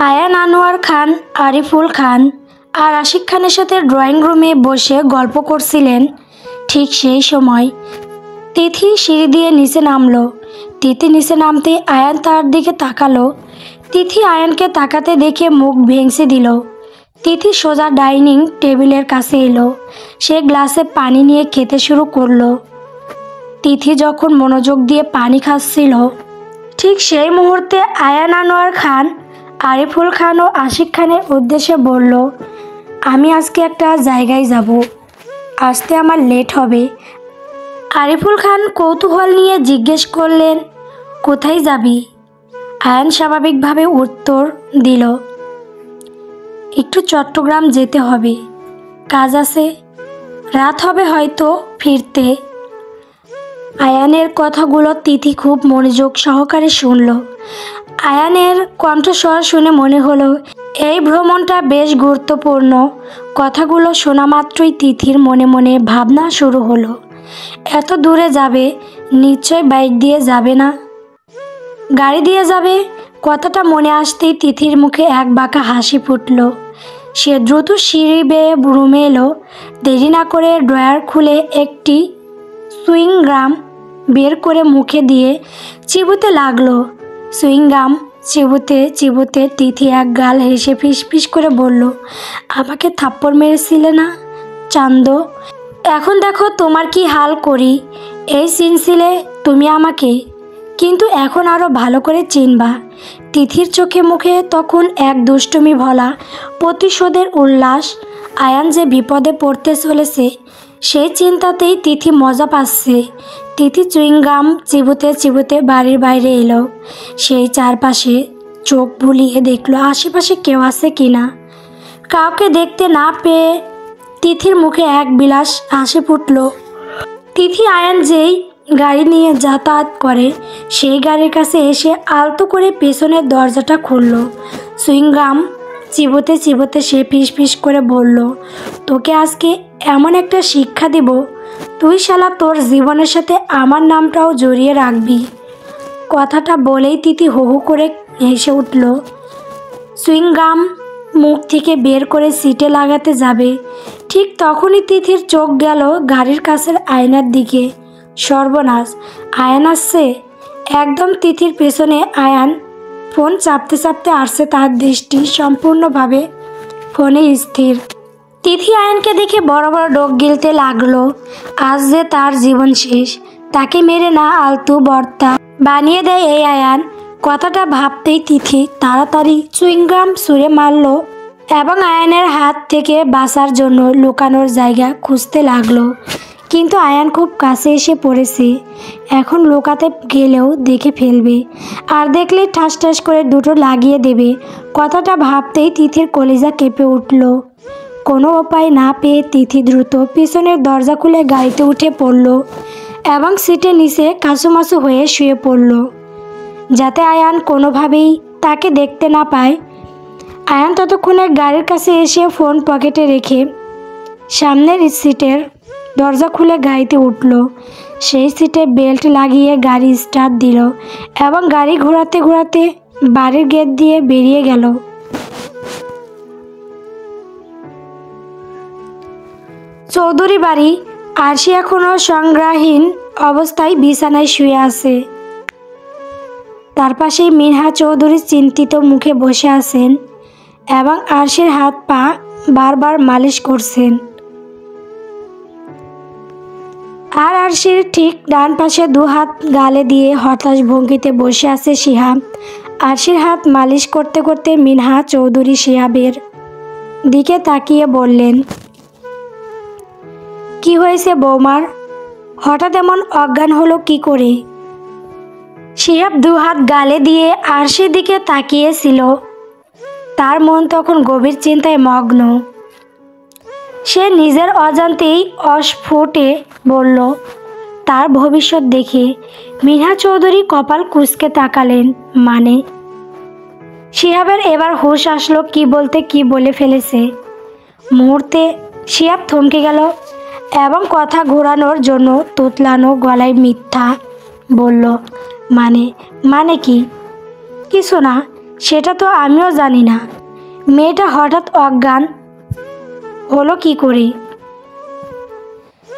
আয়ান আনোয়ার খান, আরিফুল খান আর আশিক খানের সাথে ড্রয়িং রুমে বসে গল্প করছিলেন। ঠিক সেই সময় তিথি সিঁড়ি দিয়ে নিচে নামলো। তিথি নিচে নামতে আয়ান তার দিকে তাকালো। তিথি আয়ানকে তাকাতে দেখে মুখ ভেঙচি দিল। তিথি সোজা ডাইনিং টেবিলের কাছে এলো। সে গ্লাসে পানি নিয়ে খেতে শুরু করলো। তিথি যখন মনোযোগ দিয়ে পানি খাচ্ছিল, ঠিক সেই মুহূর্তে আয়ান আনোয়ার খান, আরিফুল খান ও আশিক খানের উদ্দেশ্যে বলল, আমি আজকে একটা জায়গায় যাব, আসতে আমার লেট হবে। আরিফুল খান কৌতূহল নিয়ে জিজ্ঞেস করলেন, কোথায় যাবি? আয়ান স্বাভাবিকভাবে উত্তর দিল, একটু চট্টগ্রাম যেতে হবে, কাজ আছে, রাত হবে হয়তো ফিরতে। আয়ানের কথাগুলো তিথি খুব মনোযোগ সহকারে শুনল। আয়ানের কণ্ঠস্বর শুনে মনে হলো এই ভ্রমণটা বেশ গুরুত্বপূর্ণ। কথাগুলো শোনা মাত্রই তিথির মনে মনে ভাবনা শুরু হলো, এত দূরে যাবে, নিশ্চয় বাইক দিয়ে যাবে না, গাড়ি দিয়ে যাবে। কথাটা মনে আসতেই তিথির মুখে এক বাঁকা হাসি ফুটল। সে দ্রুত সিঁড়ি বেয়ে রুমে এলো। দেরি না করে ড্রয়ার খুলে একটি সুইংগাম বের করে মুখে দিয়ে চিবোতে লাগলো। সুইংগাম চিবোতে চিবোতে তিথি এক গাল হেসে ফিসফিস করে বলল, আমাকে থাপ্পড় মেরেছিলে না চান্দ, এখন দেখো তোমার কি হাল করি। এই চিনছিলে তুমি আমাকে, কিন্তু এখন আরও ভালো করে চিনবা। তিথির চোখে মুখে তখন এক দুষ্টুমি ভরা প্রতিশোধের উল্লাস। আয়ান যে বিপদে পড়তে চলেছে সেই চিন্তাতেই তিথি মজা পাচ্ছে। তিথি চুইংগাম চিবোতে চিবোতে বাড়ির বাইরে এলো। সেই চারপাশে চোখ বুলিয়ে দেখলো আশেপাশে কেউ আছে কিনা। কাউকে দেখতে না পেয়ে তিথির মুখে এক বিলাস হাসি ফুটল। তিথি আয়ান যেই গাড়ি নিয়ে যাতায়াত করে সেই গাড়ির কাছে এসে আলতো করে পেছনের দরজাটা খুলল। সুইংগাম চিবোতে চিবোতে সে ফিস ফিস করে বলল, তোকে আজকে এমন একটা শিক্ষা দিব, তুই শালা তোর জীবনের সাথে আমার নামটাও জড়িয়ে রাখবি। কথাটা বলেই তিথি হু হু করে হেসে উঠল। সুইংগাম মুখ থেকে বের করে সিটে লাগাতে যাবে, ঠিক তখনই তিথির চোখ গেল গাড়ির কাছের আয়নার দিকে। সর্বনাশ, আয়ান আসছে একদম তিথির পেছনে। আয়ান ফোন চাপতে চাপতে আসছে, তার দৃষ্টি সম্পূর্ণভাবে ফোনে স্থির। তিথি আয়ানকে দেখে বড় বড় ডোক গিলতে লাগলো। আজ যে তার জীবন শেষ, তাকে মেরে না আলতু বর্তা বানিয়ে দেয় এই আয়ান। কথাটা ভাবতেই তিথি তাড়াতাড়ি চুইংগাম ছুঁড়ে মারল এবং আয়ানের হাত থেকে বাঁচার জন্য লুকানোর জায়গা খুঁজতে লাগলো। কিন্তু আয়ান খুব কাছে এসে পড়েছে, এখন লুকাতে গেলেও দেখে ফেলবে, আর দেখলে ঠাস ঠাস করে দুটো লাগিয়ে দেবে। কথাটা ভাবতেই তিথির কলিজা কেঁপে উঠল। কোনো উপায় না পেয়ে তিথি দ্রুত পিছনের দরজা খুলে গাড়িতে উঠে পড়ল এবং সিটের নিচে কাঁচুমাচু হয়ে শুয়ে পড়ল, যাতে আয়ান কোনোভাবেই তাকে দেখতে না পায়। আয়ান ততক্ষণে গাড়ির কাছে এসে ফোন পকেটে রেখে সামনের সিটের দরজা খুলে গাড়িতে উঠল। সেই সিটে বেল্ট লাগিয়ে গাড়ি স্টার্ট দিল এবং গাড়ি ঘোরাতে ঘোরাতে বাড়ির গেট দিয়ে বেরিয়ে গেল। চৌধুরী বাড়ি। আরশি এখনও সংজ্ঞাহীন অবস্থায় বিছানায় শুয়ে আছে। তার পাশেই মিনহা চৌধুরী চিন্তিত মুখে বসে আছেন এবং আরশির হাত পা বারবার মালিশ করছেন। আর আরশির ঠিক ডান পাশে দু হাত গালে দিয়ে হতাশ ভঙ্গিতে বসে আছে শিহাব। আরশির হাত মালিশ করতে করতে মিনহা চৌধুরী শিহাবের দিকে তাকিয়ে বললেন, কি হয়েছে বৌমার, হঠাৎ এমন অজ্ঞান হলো কি করে? শিহাব দু হাত গালে দিয়ে আরশির দিকে তাকিয়েছিল। তার মন তখন গভীর চিন্তায় মগ্ন। সে নিজের অজান্তেই অস্ফুটে বলল, তার ভবিষ্যৎ দেখে। মিনহা চৌধুরী কপাল কুঁচকে তাকালেন। মানে? শিহাবের এবার হুঁশ আসলো কি বলতে কি বলে ফেলেছে। মুহূর্তে শিহাব থমকে গেল এবং কথা ঘোরানোর জন্য তুতলানো গলায় মিথ্যা বলল, মানে কি? কিছু না, সেটা তো আমিও জানি না। মেয়েটা হঠাৎ অজ্ঞান হলো কি করে?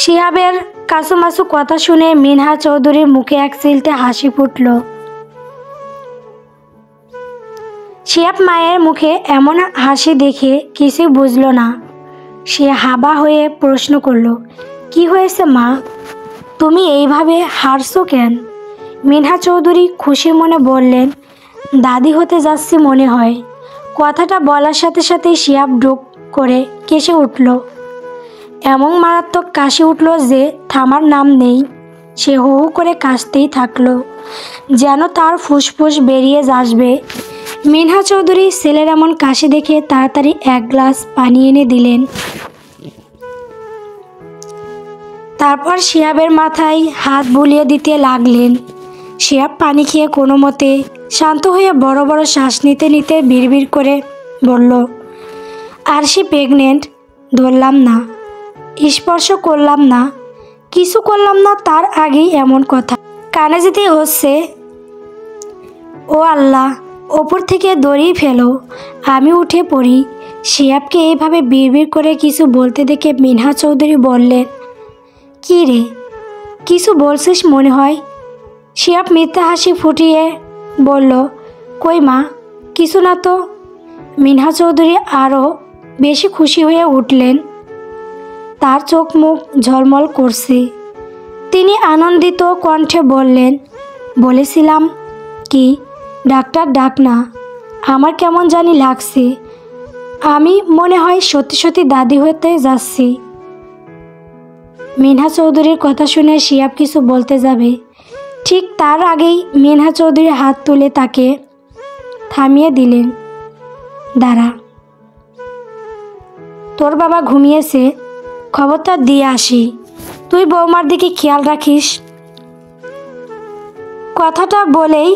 শিহাবের কাসুমাসু কথা শুনে মিনহা চৌধুরীর মুখে এক চিলতে হাসি ফুটল। শিহাব মায়ের মুখে এমন হাসি দেখে কিছুই বুঝল না। সে হাবা হয়ে প্রশ্ন করল, কি হয়েছে মা? তুমি এইভাবে হাসছো কেন? মিনহা চৌধুরী খুশি মনে বললেন, দাদি হতে যাচ্ছি মনে হয়। কথাটা বলার সাথে সাথেই শিহাব ডুক করে কেসে উঠল। এমন মারাত্মক কাশি উঠল যে থামার নাম নেই। সে হু হু করে কাশতেই থাকলো, যেন তার ফুসফুস বেরিয়ে আসবে। মিনহা চৌধুরী ছেলের এমন কাশি দেখে তাড়াতাড়ি এক গ্লাস পানি এনে দিলেন। তারপর শিহাবের মাথায় হাত বুলিয়ে দিতে লাগলেন। শিহাব পানি খেয়ে কোনো মতে শান্ত হয়ে বড় বড় শ্বাস নিতে নিতে বিড়বিড় করে বলল, আরশি প্রেগনেন্ট। ধরলাম না, স্পর্শ করলাম না, কিছু করলাম না, তার আগেই এমন কথা কানে যেতেই হচ্ছে। ও আল্লাহ, ওপর থেকে দড়ি ফেলো। আমি উঠে পড়ি। শিহাবকে এইভাবে বিড়বিড় করে কিছু বলতে দেখে মিনহা চৌধুরী বললেন, কি রে, কিছু বলছিস মনে হয়? শিহাব মিথ্যা হাসি ফুটিয়ে বলল, কই মা, কিছু না তো। মিনহা চৌধুরী আরও বেশি খুশি হয়ে উঠলেন। তার চোখ মুখ ঝলমল করছে। তিনি আনন্দিত কণ্ঠে বললেন, বলেছিলাম কি, ডাক্তার ডাক না। আমার কেমন জানি লাগছে। আমি মনে হয় সত্যি সত্যি দাদি হতে যাচ্ছি। মিনহা চৌধুরীর কথা শুনে শিহাব কিছু বলতে যাবে, ঠিক তার আগেই মিনহা চৌধুরী হাত তুলে তাকে থামিয়ে দিলেন। দাঁড়া, তোর বাবা ঘুমিয়েছে, খবরটা দিয়ে আসি। তুই বৌমার দিকে খেয়াল রাখিস। কথাটা বলেই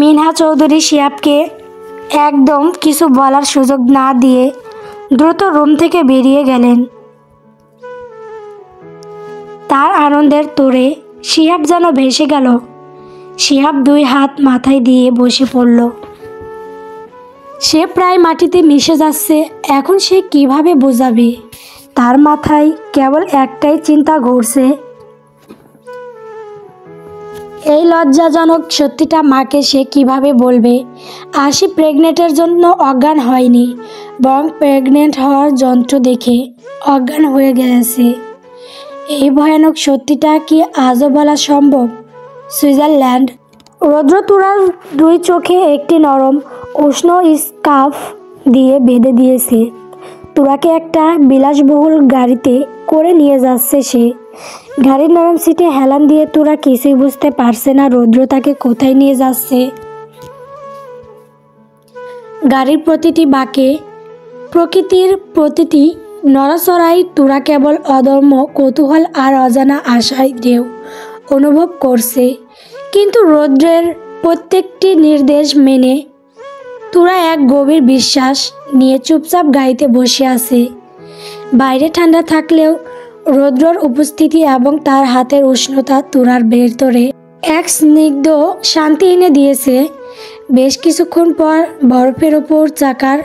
মিনহা চৌধুরী শিহাবকে একদম কিছু বলার সুযোগ না দিয়ে দ্রুত রুম থেকে বেরিয়ে গেলেন। তার আনন্দের তোড়ে শিহাব যেন ভেসে গেল। শিহাব দুই হাত মাথায় দিয়ে বসে পড়ল। সে প্রায় মাটিতে মিশে যাচ্ছে। এখন সে কিভাবে বোঝাবে? তার মাথায় কেবল একটাই চিন্তা ঘুরছে, এই লজ্জাজনক সত্যিটা মাকে সে কিভাবে বলবে। আশি প্রেগনেন্টের জন্য অজ্ঞান হয়নি, বরং প্রেগনেন্ট হওয়ার যন্ত্র দেখে অজ্ঞান হয়ে গেছে। এই ভয়ানক সত্যিটা কি আজও বলা সম্ভব? সুইজারল্যান্ড। রৌদ্র তুরার দুই চোখে একটি নরম উষ্ণ স্কার্ফ দিয়ে বেঁধে দিয়েছে। তুরাকে একটা বিলাসবহুল গাড়িতে করে নিয়ে যাচ্ছে সে। গাড়ির নরম সিটে হেলান দিয়ে তুরা কিছুই বুঝতে পারছে না রৌদ্র তাকে কোথায় নিয়ে যাচ্ছে। গাড়ির প্রতিটি বাঁকে, প্রকৃতির প্রতিটি নড়াচড়াই তুরা কেবল অদম্য কৌতূহল আর অজানা আশায় ঢেউ অনুভব করছে। কিন্তু রৌদ্রের প্রত্যেকটি নির্দেশ মেনে তুরা এক গভীর বিশ্বাস নিয়ে চুপচাপ গাড়িতে বসে আছে। বাইরে ঠান্ডা থাকলেও রৌদ্রর উপস্থিতি এবং তার হাতের উষ্ণতা তুরার ভেতরে এক স্নিগ্ধ শান্তি এনে দিয়েছে। বেশ কিছুক্ষণ পর বরফের ওপর চাকার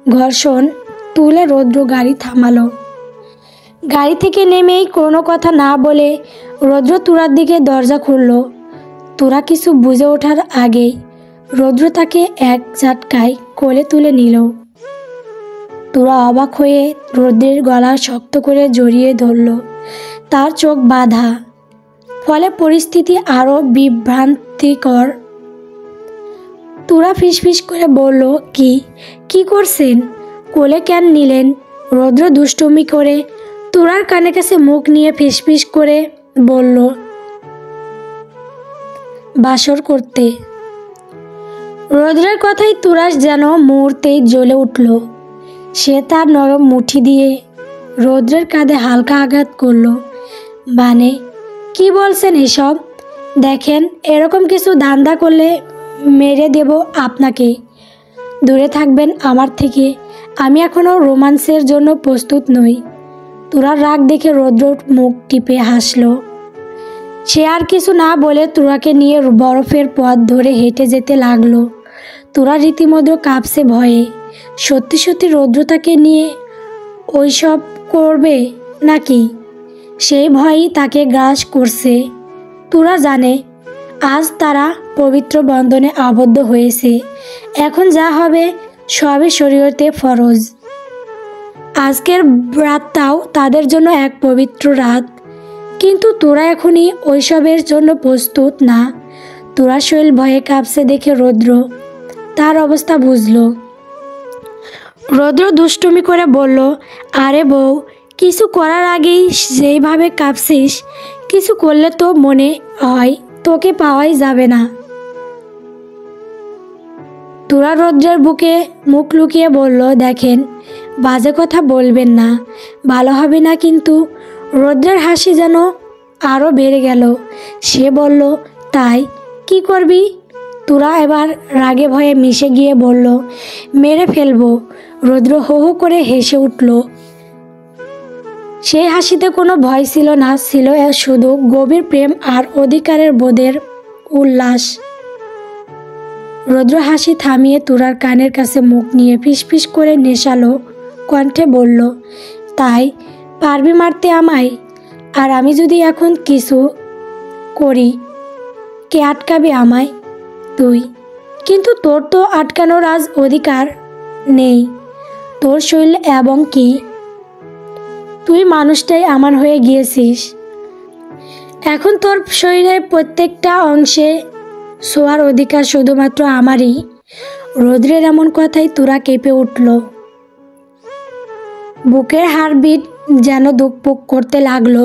ঘর্ষণ তুলে রৌদ্র গাড়ি থামালো। গাড়ি থেকে নেমেই কোনো কথা না বলে রৌদ্র তুরার দিকে দরজা খুলল। তুরা কিছু বুঝে ওঠার আগেই রৌদ্র তাকে এক ঝাটকায় কোলে তুলে নিল। তুরা অবাক হয়ে রৌদ্রের গলা শক্ত করে জড়িয়ে ধরল। তার চোখ বাঁধা, ফলে পরিস্থিতি আরও বিভ্রান্তিকর। তুরা ফিসফিস করে বলল, কি করছেন? কোলে কেন নিলেন? রৌদ্র দুষ্টুমি করে তুরার কানে কাছে মুখ নিয়ে ফিসফিস করে বলল, বাসর করতে। রৌদ্রের কথাই তুরা যেন মুহূর্তেই জ্বলে উঠল। সে তার নরম মুঠি দিয়ে রৌদ্রের কাঁধে হালকা আঘাত করল। মানে কি বলছেন এসব? দেখেন, এরকম কিছু ধান্দা করলে মেরে দেব আপনাকে। দূরে থাকবেন আমার থেকে। আমি এখনও রোমান্সের জন্য প্রস্তুত নই। তুরার রাগ দেখে রৌদ্র মুখ টিপে হাসল। সে আর কিছু না বলে তুরাকে নিয়ে বরফের পথ ধরে হেঁটে যেতে লাগলো। তোরা রীতিমতো কাঁপছে ভয়ে। সত্যি সত্যি রৌদ্র তাকে নিয়ে ওইসব করবে নাকি? সেই ভয়ই তাকে গ্রাস করছে। তোরা জানে আজ তারা পবিত্র বন্ধনে আবদ্ধ হয়েছে। এখন যা হবে সবই শরীয়তে ফরজ। আজকের রাতটাও তাদের জন্য এক পবিত্র রাত। কিন্তু তোরা এখনই ওইসবের জন্য প্রস্তুত না। তোরা শৈল ভয়ে কাঁপছে দেখে রৌদ্র তার অবস্থা বুঝল। রৌদ্র দুষ্টুমি করে বলল, আরে বউ, কিছু করার আগেই যেইভাবে কাঁপছিস, কিছু করলে তো মনে হয় তোকে পাওয়াই যাবে না। তোরা রৌদ্রের বুকে মুখ লুকিয়ে বলল, দেখেন, বাজে কথা বলবেন না, ভালো হবে না কিন্তু। রৌদ্রের হাসি যেন আরও বেড়ে গেল। সে বলল, তাই কি করবি? তোরা এবার রাগে ভয়ে মিশে গিয়ে বলল, মেরে ফেলবো। রৌদ্র হো হো করে হেসে উঠল। সেই হাসিতে কোনো ভয় ছিল না, ছিল শুধু গভীর প্রেম আর অধিকারের বোধের উল্লাস। রৌদ্র হাসি থামিয়ে তোরার কানের কাছে মুখ নিয়ে ফিসফিস করে নেশালো কণ্ঠে বলল, তাই পারবি মারতে আমায়? আর আমি যদি এখন কিছু করি, কে আটকাবে আমায়? তুই। কিন্তু তোর তো আটকানোর আজ অধিকার নেই। তোর শৈল এবং কি তুই মানুষটাই আমার হয়ে গিয়েছিস। এখন তোর শরীরের প্রত্যেকটা অংশে ছোঁয়ার অধিকার শুধুমাত্র আমারই। রৌদ্রের এমন কথাই তোরা কেঁপে উঠল। বুকের হাড়বিট যেন দুকপুক করতে লাগলো।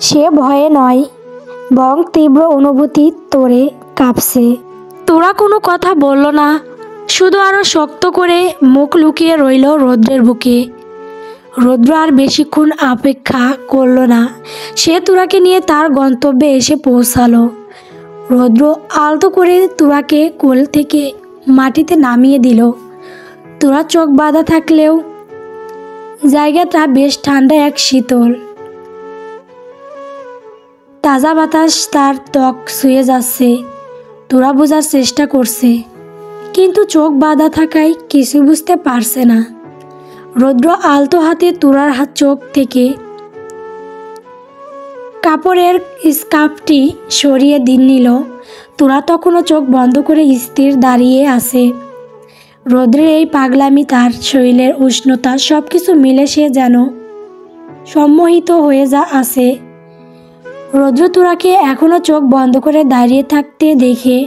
সে ভয়ে নয়, বরং তীব্র অনুভূতি তোরে কাঁপছে। তোরা কোনো কথা বলল না, শুধু আরও শক্ত করে মুখ লুকিয়ে রইল রৌদ্রের বুকে। রৌদ্র আর বেশিক্ষণ অপেক্ষা করল না। সে তোরাকে নিয়ে তার গন্তব্যে এসে পৌঁছালো। রৌদ্র আলতো করে তোরাকে কোল থেকে মাটিতে নামিয়ে দিল। তোরা চোখ বাঁধা থাকলেও জায়গাটা বেশ ঠান্ডা, এক শীতল তাজা বাতাস তার ত্বক ছুঁয়ে যাচ্ছে। তোরা বোঝার চেষ্টা করছে, কিন্তু চোখ বাঁধা থাকায় কিছু বুঝতে পারছে না। রৌদ্র আলতো হাতে তোরার চোখ থেকে কাপড়ের স্কার্ফটি সরিয়ে নিল। তোরা তখনও চোখ বন্ধ করে স্থির দাঁড়িয়ে আছে। রৌদ্রের এই পাগলামি, তার শরীরের উষ্ণতা, সব কিছু মিলে সে যেন সম্মোহিত হয়ে আছে। রৌদ্র তোরাকে এখনও চোখ বন্ধ করে দাঁড়িয়ে থাকতে দেখে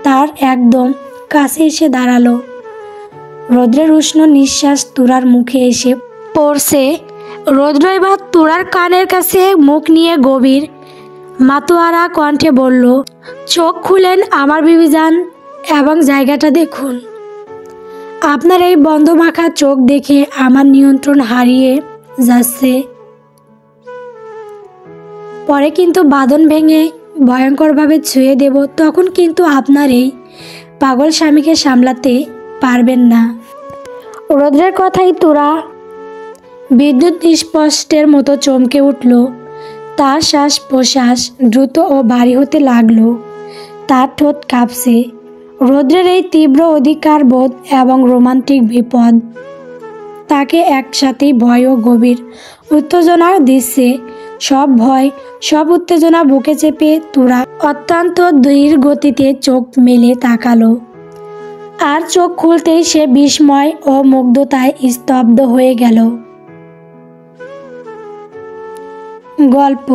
তার একদম কাছে এসে দাঁড়ালো। রৌদ্রের উষ্ণ নিঃশ্বাস তোরার মুখে এসে পড়ছে। রৌদ্র এবার তোরার কানের কাছে মুখ নিয়ে গভীর মাতোয়ারা কণ্ঠে বলল, চোখ খুলেন আমার বিবিজান এবং জায়গাটা দেখুন। আপনার এই বন্ধ মাখা চোখ দেখে আমার নিয়ন্ত্রণ হারিয়ে যাচ্ছে। পরে কিন্তু বাঁধন ভেঙে ভয়ঙ্করভাবে ছুঁয়ে দেব, তখন কিন্তু আপনার এই পাগল স্বামীকে সামলাতে পারবেন না। রৌদ্রের কথাই তোরা বিদ্যুৎ স্পষ্টের মতো চমকে উঠল। তার শ্বাস প্রশ্বাস দ্রুত ও ভারী হতে লাগলো। তার ঠোঁট কাঁপছে। রৌদ্রের এই তীব্র অধিকার বোধ এবং রোমান্টিক বিপদ তাকে একসাথেই ভয় ও গভীর উত্তেজনা দিচ্ছে। সব ভয়, সব উত্তেজনা বুকে চেপে তোরা অত্যন্ত ধীর গতিতে চোখ মেলে তাকালো। আর চোখ খুলতেই সে বিস্ময় ও মুগ্ধতায় স্তব্ধ হয়ে গেল। গল্প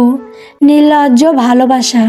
নির্লজ্জ ভালোবাসা।